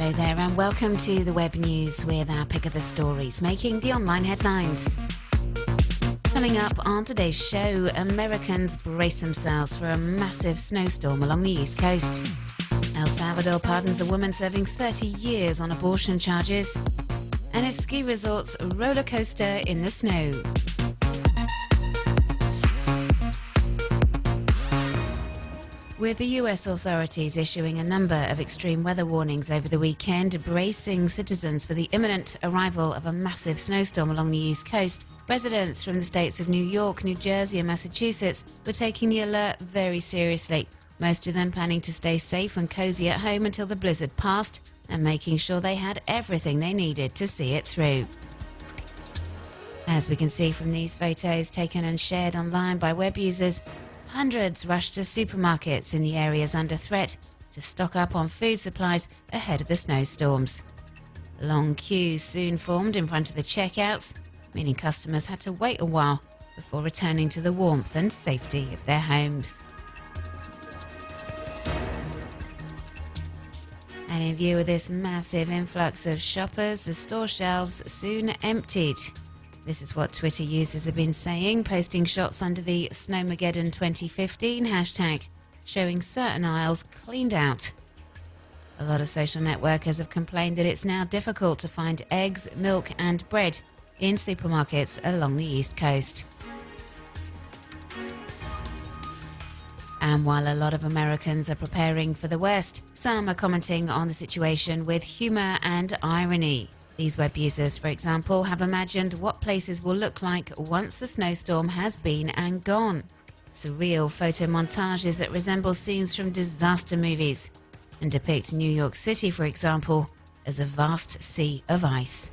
Hello there and welcome to the web news with our pick of the stories making the online headlines. Coming up on today's show, Americans brace themselves for a massive snowstorm along the East Coast. El Salvador pardons a woman serving 30 years on abortion charges. And a ski resort's roller coaster in the snow. With the US authorities issuing a number of extreme weather warnings over the weekend, bracing citizens for the imminent arrival of a massive snowstorm along the East Coast, residents from the states of New York, New Jersey and Massachusetts were taking the alert very seriously, most of them planning to stay safe and cozy at home until the blizzard passed and making sure they had everything they needed to see it through. As we can see from these photos taken and shared online by web users, hundreds rushed to supermarkets in the areas under threat to stock up on food supplies ahead of the snowstorms. Long queues soon formed in front of the checkouts, meaning customers had to wait a while before returning to the warmth and safety of their homes. And in view of this massive influx of shoppers, the store shelves soon emptied. This is what Twitter users have been saying, posting shots under the Snowmageddon 2015 hashtag, showing certain aisles cleaned out. A lot of social networkers have complained that it's now difficult to find eggs, milk and bread in supermarkets along the East Coast. And while a lot of Americans are preparing for the worst, some are commenting on the situation with humour and irony. These web users, for example, have imagined what places will look like once the snowstorm has been and gone. Surreal photo montages that resemble scenes from disaster movies and depict New York City, for example, as a vast sea of ice.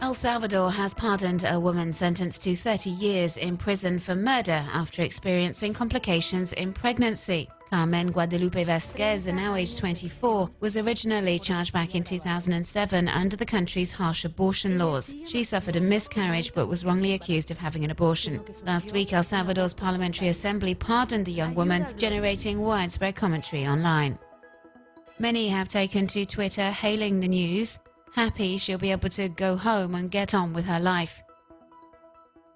El Salvador has pardoned a woman sentenced to 30 years in prison for murder after experiencing complications in pregnancy. Carmen Guadalupe Vasquez, now aged 24, was originally charged back in 2007 under the country's harsh abortion laws. She suffered a miscarriage but was wrongly accused of having an abortion. Last week, El Salvador's Parliamentary Assembly pardoned the young woman, generating widespread commentary online. Many have taken to Twitter hailing the news, happy she'll be able to go home and get on with her life.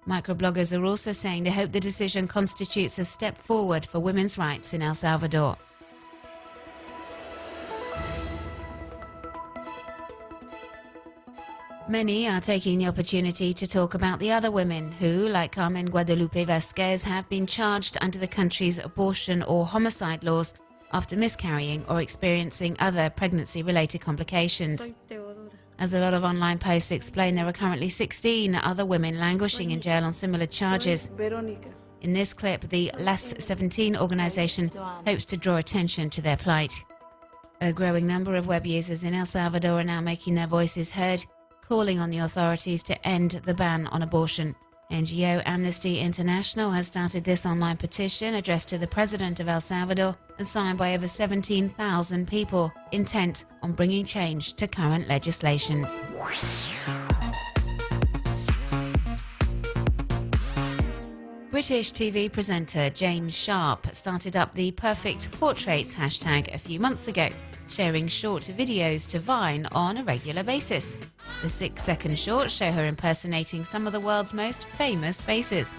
Microbloggers are also saying they hope the decision constitutes a step forward for women's rights in El Salvador. Many are taking the opportunity to talk about the other women who, like Carmen Guadalupe Vasquez, have been charged under the country's abortion or homicide laws after miscarrying or experiencing other pregnancy-related complications. As a lot of online posts explain, there are currently 16 other women languishing in jail on similar charges. In this clip, the Las 17 organization hopes to draw attention to their plight. A growing number of web users in El Salvador are now making their voices heard, calling on the authorities to end the ban on abortion. NGO Amnesty International has started this online petition addressed to the president of El Salvador and signed by over 17,000 people, intent on bringing change to current legislation. British TV presenter Jane Sharp started up the Perfect Portraits hashtag a few months ago, sharing short videos to Vine on a regular basis. The 6-second shorts show her impersonating some of the world's most famous faces,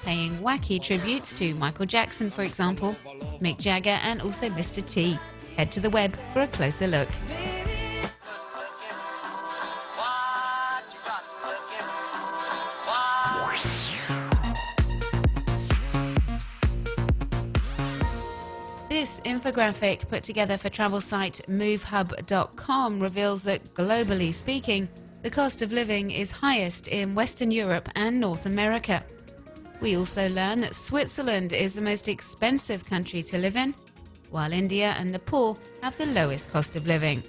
paying wacky tributes to Michael Jackson, for example, Mick Jagger and also Mr. T. Head to the web for a closer look. This infographic, put together for travel site movehub.com, reveals that, globally speaking, the cost of living is highest in Western Europe and North America. We also learn that Switzerland is the most expensive country to live in, while India and Nepal have the lowest cost of living.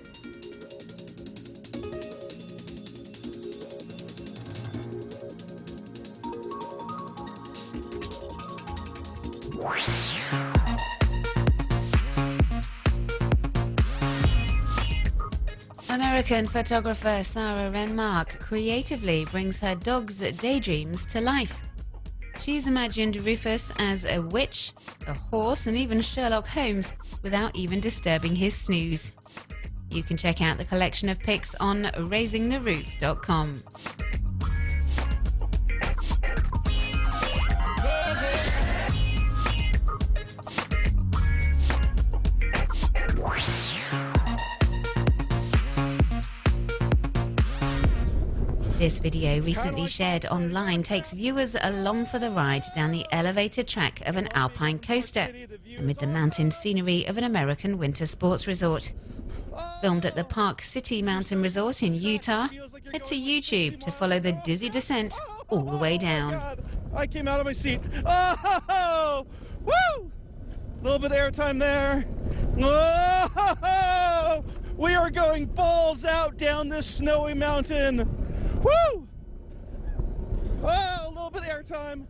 American photographer Sarah Renmark creatively brings her dog's daydreams to life. She's imagined Rufus as a witch, a horse, and even Sherlock Holmes without even disturbing his snooze. You can check out the collection of pics on raisingtheroof.com. This video, recently shared online, takes viewers along for the ride down the elevated track of an alpine coaster amid the mountain scenery of an American winter sports resort. Filmed at the Park City Mountain Resort in Utah, head to YouTube to follow the dizzy descent all the way down. I came out of my seat. Oh, woo! A little bit of airtime there. Oh, we are going balls out down this snowy mountain. Woo! Oh, a little bit of airtime.